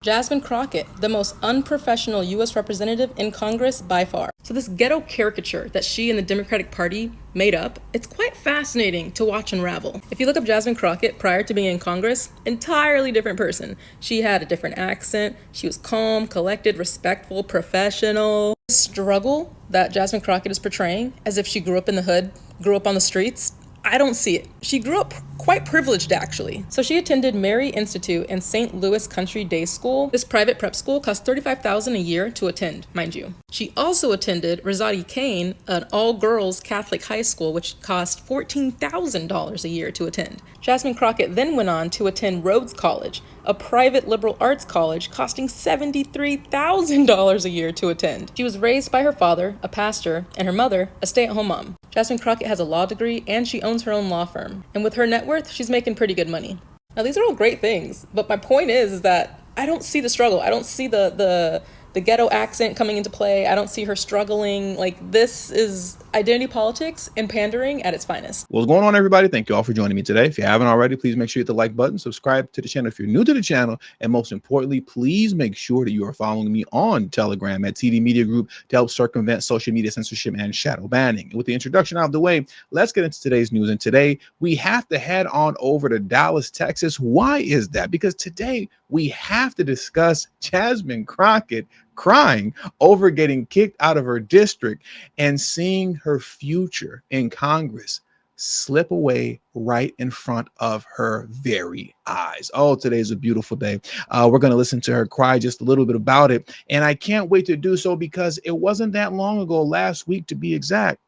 Jasmine Crockett, the most unprofessional U.S. representative in Congress by far. So this ghetto caricature that she and the Democratic Party made up, it's quite fascinating to watch unravel. If you look up Jasmine Crockett prior to being in Congress, entirely different person. She had a different accent, she was calm, collected, respectful, professional. The struggle that Jasmine Crockett is portraying, as if she grew up in the hood, grew up on the streets, I don't see it. She grew up quite privileged, actually. So she attended Mary Institute and St. Louis Country Day School. This private prep school costs $35,000 a year to attend, mind you. She also attended Rosati Kane, an all-girls Catholic high school, which cost $14,000 a year to attend. Jasmine Crockett then went on to attend Rhodes College, a private liberal arts college costing $73,000 a year to attend. She was raised by her father, a pastor, and her mother, a stay-at-home mom. Jasmine Crockett has a law degree and she owns her own law firm. And with her net worth, she's making pretty good money. Now, these are all great things, but my point is that I don't see the struggle. I don't see the ghetto accent coming into play. I don't see her struggling. Like, this is identity politics and pandering at its finest. What's going on, everybody? Thank you all for joining me today. If you haven't already, please make sure you hit the like button, subscribe to the channel if you're new to the channel, and most importantly, please make sure that you are following me on Telegram at TD Media Group to help circumvent social media censorship and shadow banning. And with the introduction out of the way, let's get into today's news. And today, we have to head on over to Dallas, Texas. Why is that? Because today, we have to discuss Jasmine Crockett crying over getting kicked out of her district and seeing her future in Congress slip away right in front of her very eyes. Oh, today's a beautiful day. We're going to listen to her cry just a little bit about it. And I can't wait to do so because it wasn't that long ago, last week to be exact.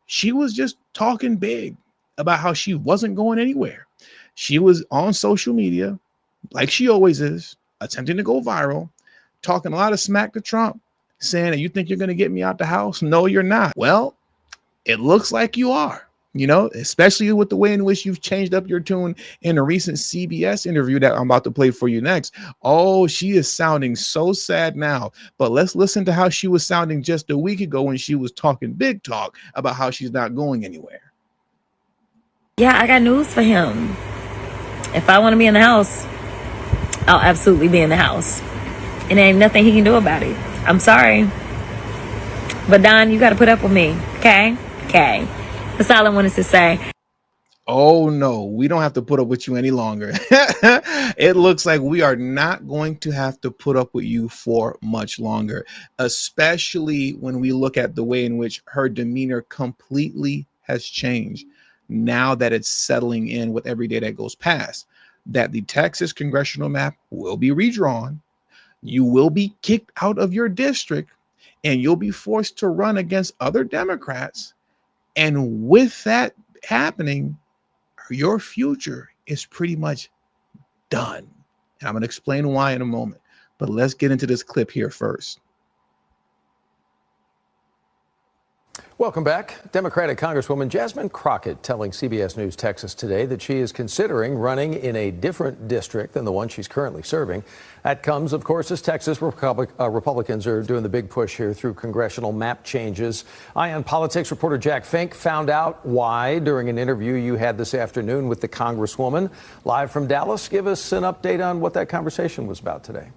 She was just talking big about how she wasn't going anywhere. She was on social media, like she always is, attempting to go viral, talking a lot of smack to Trump, saying that you think you're going to get me out the house? No, you're not. Well, it looks like you are, especially with the way in which you've changed up your tune in a recent CBS interview that I'm about to play for you next. Oh, she is sounding so sad now, but let's listen to how she was sounding just a week ago when she was talking big talk about how she's not going anywhere. Yeah, I got news for him. If I want to be in the house, I'll absolutely be in the house. And there ain't nothing he can do about it. I'm sorry. But Don, you got to put up with me. Okay? Okay. That's all I wanted to say. Oh, no, we don't have to put up with you any longer. It looks like we are not going to have to put up with you for much longer, especially when we look at the way in which her demeanor completely has changed now that it's settling in with every day that goes past, that the Texas congressional map will be redrawn. You will be kicked out of your district and you'll be forced to run against other Democrats. And with that happening, your future is pretty much done. And I'm going to explain why in a moment, but let's get into this clip here first. Welcome back. Democratic Congresswoman Jasmine Crockett telling CBS News Texas today that she is considering running in a different district than the one she's currently serving. That comes, of course, as Texas Republicans are doing the big push here through congressional map changes. Ion Politics reporter Jack Fink found out why during an interview you had this afternoon with the Congresswoman. Live from Dallas, give us an update on what that conversation was about today.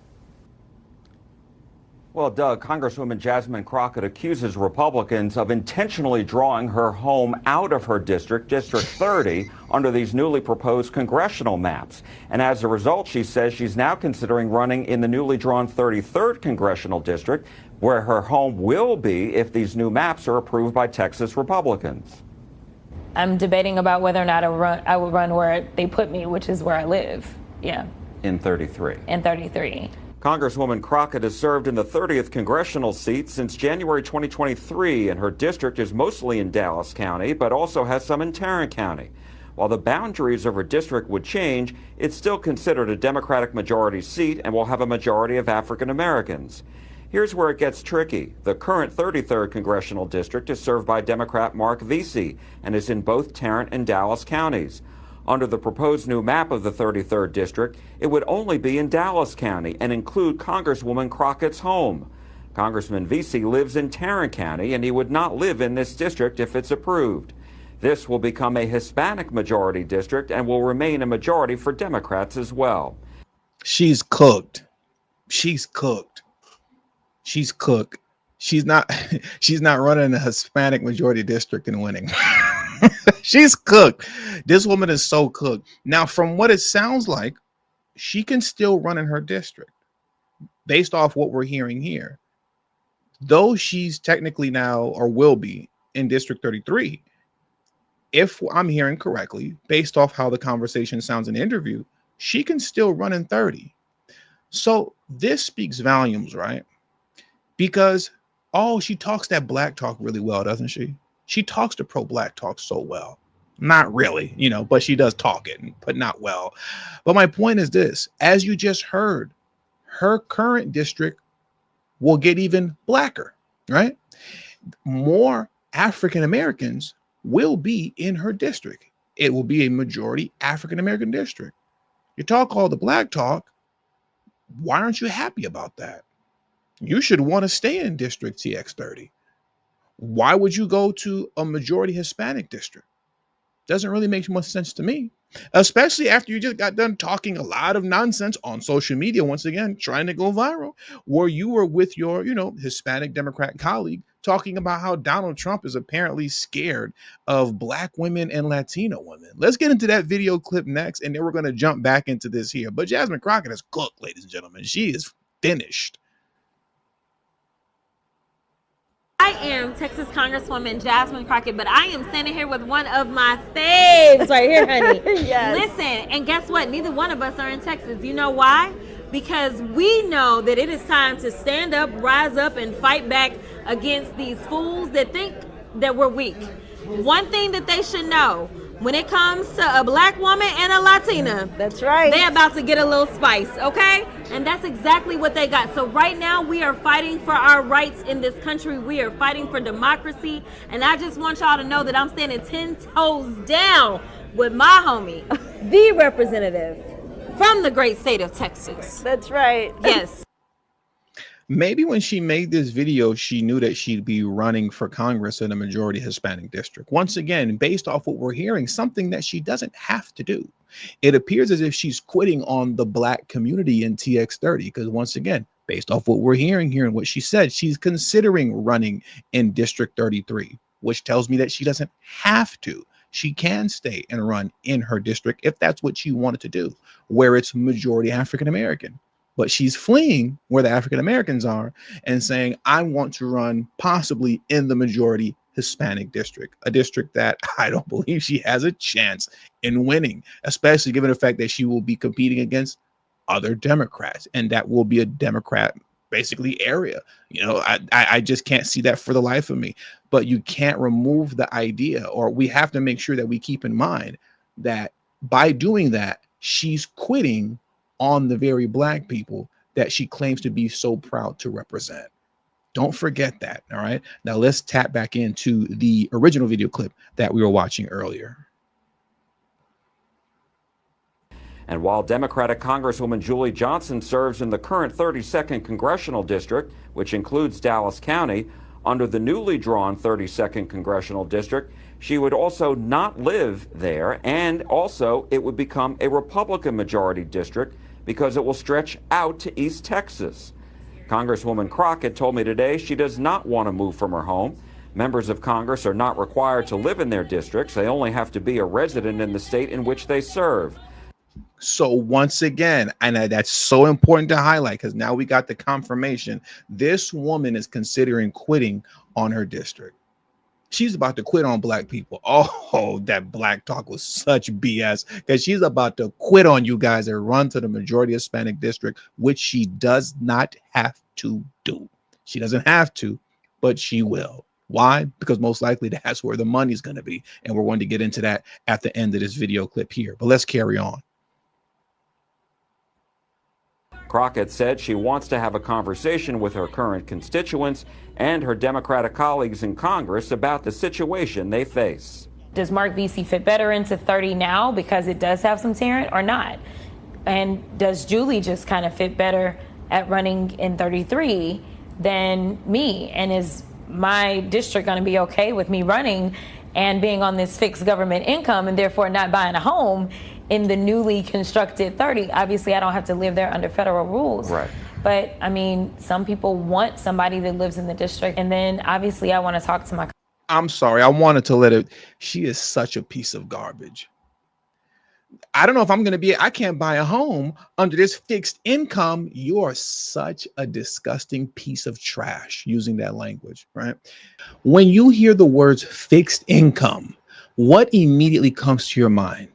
Well, Doug, Congresswoman Jasmine Crockett accuses Republicans of intentionally drawing her home out of her district, District 30, under these newly proposed congressional maps. And as a result, she says she's now considering running in the newly drawn 33rd congressional district, where her home will be if these new maps are approved by Texas Republicans. I'm debating about whether or not I would run where they put me, which is where I live. Yeah. In 33. In 33. Congresswoman Crockett has served in the 30th congressional seat since January 2023, and her district is mostly in Dallas County, but also has some in Tarrant County. While the boundaries of her district would change, it's still considered a Democratic majority seat and will have a majority of African Americans. Here's where it gets tricky. The current 33rd congressional district is served by Democrat Marc Veasey and is in both Tarrant and Dallas counties. Under the proposed new map of the 33rd District, it would only be in Dallas County and include Congresswoman Crockett's home. Congressman Veasey lives in Tarrant County, and he would not live in this district if it's approved. This will become a Hispanic majority district and will remain a majority for Democrats as well. She's cooked. she's cooked. She's cooked. She's not running a Hispanic majority district and winning. She's cooked. This woman is so cooked. Now, from what it sounds like, she can still run in her district based off what we're hearing here. Though she's technically now, or will be, in District 33, if I'm hearing correctly, based off how the conversation sounds in the interview, she can still run in 30. So this speaks volumes, right? Because, she talks that black talk really well, doesn't she? She talks the pro-black talk so well. Not really, but she does talk it, but not well. But my point is this, as you just heard, her current district will get even blacker, right? More African Americans will be in her district. It will be a majority African American district. You talk all the black talk. Why aren't you happy about that? You should want to stay in District TX30. Why would you go to a majority Hispanic district? Doesn't really make much sense to me, especially after you just got done talking a lot of nonsense on social media, once again, trying to go viral, where you were with your, Hispanic Democrat colleague talking about how Donald Trump is apparently scared of black women and Latino women. Let's get into that video clip next, and then we're going to jump back into this here. But Jasmine Crockett is cooked, ladies and gentlemen. She is finished. I am Texas Congresswoman Jasmine Crockett, but I am standing here with one of my faves right here, honey. Yes. Listen, and guess what? Neither one of us are in Texas. You know why? Because we know that it is time to stand up, rise up, and fight back against these fools that think that we're weak. One thing that they should know, when it comes to a black woman and a Latina, that's right, they're about to get a little spice, okay? And that's exactly what they got. So right now we are fighting for our rights in this country. We are fighting for democracy. And I just want y'all to know that I'm standing 10 toes down with my homie, the representative from the great state of Texas. That's right. Yes. Maybe when she made this video, she knew that she'd be running for Congress in a majority Hispanic district. Once again, based off what we're hearing, something that she doesn't have to do. It appears as if she's quitting on the black community in TX30, because once again, based off what we're hearing here and what she said, she's considering running in District 33, which tells me that she doesn't have to. She can stay and run in her district if that's what she wanted to do, where it's majority African American. But she's fleeing where the African Americans are and saying, I want to run possibly in the majority Hispanic district, a district that I don't believe she has a chance in winning, especially given the fact that she will be competing against other Democrats, and that will be a Democrat basically area. I just can't see that for the life of me. But you can't remove the idea, or we have to make sure that we keep in mind that by doing that, she's quitting on the very black people that she claims to be so proud to represent. Don't forget that. All right. Now let's tap back into the original video clip that we were watching earlier. And while Democratic Congresswoman Julie Johnson serves in the current 32nd Congressional District, which includes Dallas County, under the newly drawn 32nd Congressional District, she would also not live there, and also it would become a Republican majority district because it will stretch out to East Texas. Congresswoman Crockett told me today she does not want to move from her home. Members of Congress are not required to live in their districts. They only have to be a resident in the state in which they serve. So once again, and that's so important to highlight, because now we got the confirmation. This woman is considering quitting on her district. She's about to quit on black people. Oh, that black talk was such BS, because she's about to quit on you guys and run to the majority Hispanic district, which she does not have to do. She doesn't have to, but she will. Why? Because most likely that's where the money's going to be. And we're going to get into that at the end of this video clip here. But let's carry on. Crockett said she wants to have a conversation with her current constituents and her Democratic colleagues in Congress about the situation they face. Does Marc Veasey fit better into 30 now because it does have some talent, or not? And does Julie just kind of fit better at running in 33 than me? And is my district going to be okay with me running and being on this fixed government income and therefore not buying a home in the newly constructed 30? Obviously, I don't have to live there under federal rules. Right. But I mean, some people want somebody that lives in the district. And then obviously I want to talk to my. I'm sorry. I wanted to let it. She is such a piece of garbage. I don't know if I'm going to I can't buy a home under this fixed income. You're such a disgusting piece of trash, using that language, right? When you hear the words fixed income, what immediately comes to your mind?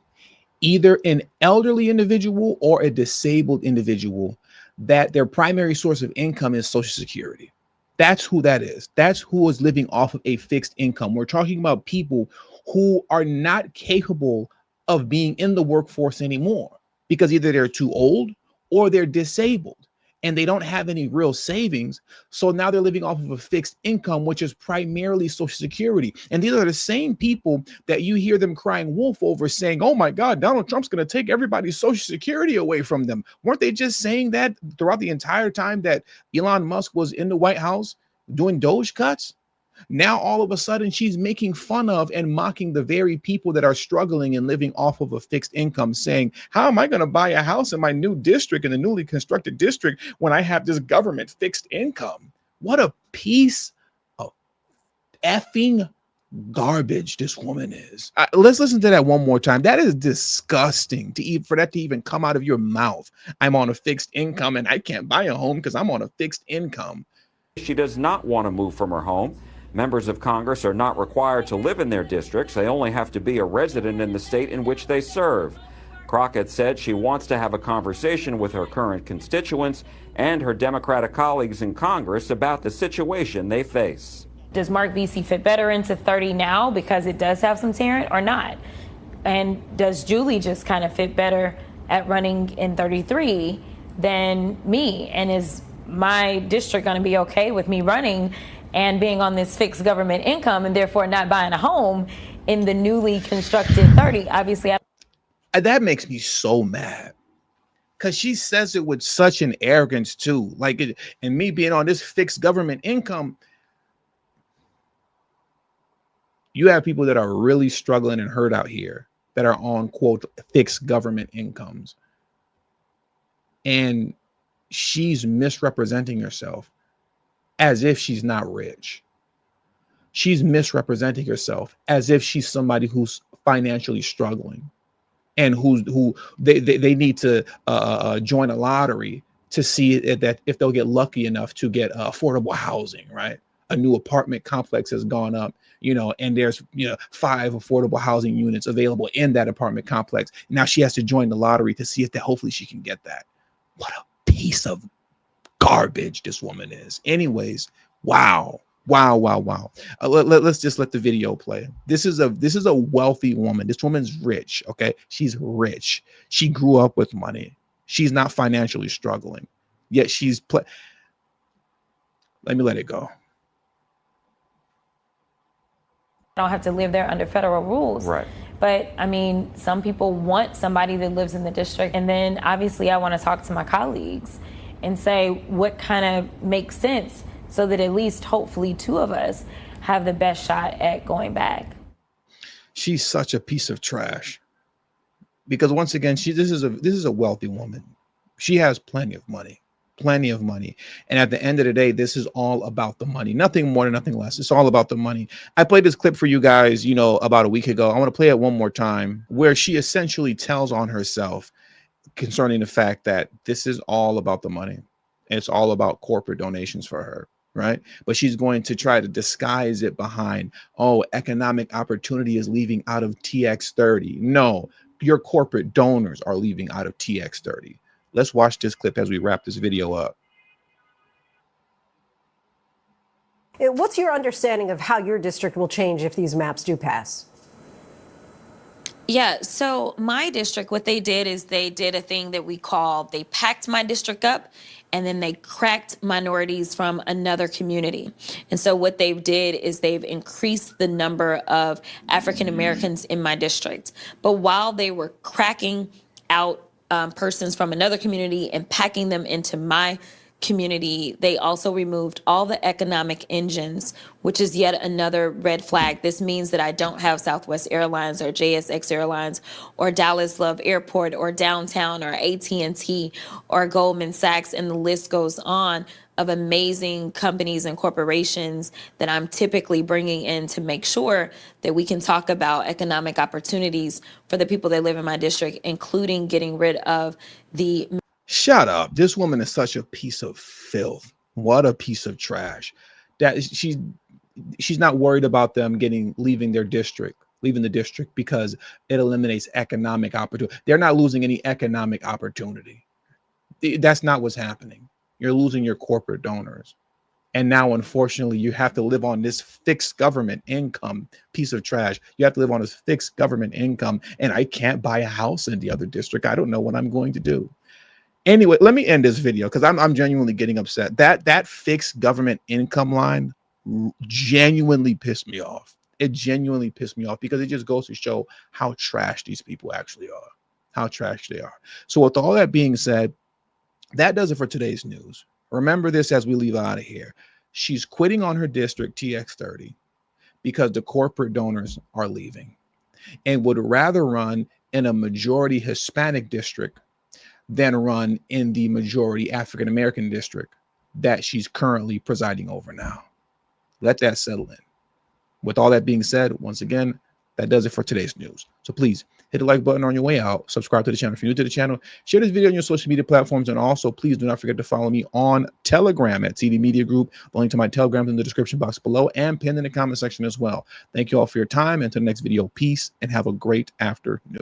Either an elderly individual or a disabled individual that their primary source of income is Social Security. That's who that is. That's who is living off of a fixed income. We're talking about people who are not capable of being in the workforce anymore because either they're too old or they're disabled and they don't have any real savings. So now they're living off of a fixed income, which is primarily Social Security. And these are the same people that you hear them crying wolf over, saying, oh my God, Donald Trump's going to take everybody's Social Security away from them. Weren't they just saying that throughout the entire time that Elon Musk was in the White House doing Doge cuts? Now, all of a sudden, she's making fun of and mocking the very people that are struggling and living off of a fixed income, saying, how am I going to buy a house in my new district, in the newly constructed district, when I have this government fixed income? What a piece of effing garbage this woman is. Let's listen to that one more time. That is disgusting for that to even come out of your mouth. I'm on a fixed income and I can't buy a home because I'm on a fixed income. She does not want to move from her home. Members of Congress are not required to live in their districts. They only have to be a resident in the state in which they serve. Crockett said she wants to have a conversation with her current constituents and her Democratic colleagues in Congress about the situation they face. Does Marc Veasey fit better into 30 now because it does have some talent or not? And does Julie just kind of fit better at running in 33 than me? And is my district going to be okay with me running and being on this fixed government income and therefore not buying a home in the newly constructed 30? Obviously, that makes me so mad because she says it with such an arrogance too. Like it, and me being on this fixed government income, you have people that are really struggling and hurt out here that are on quote fixed government incomes. And she's misrepresenting herself as if she's not rich. She's misrepresenting herself as if she's somebody who's financially struggling and who they need to join a lottery to see that if they'll get lucky enough to get affordable housing, right? A new apartment complex has gone up, and there's 5 affordable housing units available in that apartment complex. Now she has to join the lottery to see if that hopefully she can get that. What a piece of garbage this woman is. Anyways, wow. Let's just let the video play. This is a wealthy woman. This woman's rich. Okay, she's rich. She grew up with money. She's not financially struggling. Yet she's let me let it go. I don't have to live there under federal rules. Right. But I mean, some people want somebody that lives in the district. And then obviously I want to talk to my colleagues and say what kind of makes sense so that at least hopefully 2 of us have the best shot at going back. She's such a piece of trash because once again, this is a wealthy woman. She has plenty of money. And at the end of the day, this is all about the money, nothing more, nothing less. It's all about the money. I played this clip for you guys, about a week ago. I want to play it one more time where she essentially tells on herself concerning the fact that this is all about the money. And it's all about corporate donations for her. Right. But she's going to try to disguise it behind, economic opportunity is leaving out of TX30. No, your corporate donors are leaving out of TX30. Let's watch this clip as we wrap this video up. What's your understanding of how your district will change if these maps do pass? Yeah, so my district, what they did is they did a thing that they packed my district up and then they cracked minorities from another community. And so what they did is they've increased the number of African Americans in my district. But while they were cracking out persons from another community and packing them into my community, they also removed all the economic engines, which is yet another red flag. This means that I don't have Southwest Airlines or JSX Airlines or Dallas Love Airport or Downtown or AT&T or Goldman Sachs, and the list goes on of amazing companies and corporations that I'm typically bringing in to make sure that we can talk about economic opportunities for the people that live in my district, including getting rid of the... Shut up. This woman is such a piece of filth. What a piece of trash. That she's not worried about them leaving the district because it eliminates economic opportunity. They're not losing any economic opportunity. That's not what's happening. You're losing your corporate donors. And now, unfortunately, you have to live on this fixed government income, piece of trash. You have to live on this fixed government income, and I can't buy a house in the other district. I don't know what I'm going to do. Anyway, let me end this video because I'm genuinely getting upset. That fixed government income line genuinely pissed me off. It genuinely pissed me off because it just goes to show how trash these people actually are, how trash they are. So with all that being said, that does it for today's news. Remember this as we leave out of here. She's quitting on her district TX30 because the corporate donors are leaving and would rather run in a majority Hispanic district than run in the majority African-American district that she's currently presiding over now. Let that settle in. With all that being said, once again, that does it for today's news. So please hit the like button on your way out. Subscribe to the channel if you're new to the channel. Share this video on your social media platforms. And also, please do not forget to follow me on Telegram at TD Media Group. The link to my Telegram is in the description box below and pinned in the comment section as well. Thank you all for your time. And to the next video, peace and have a great afternoon.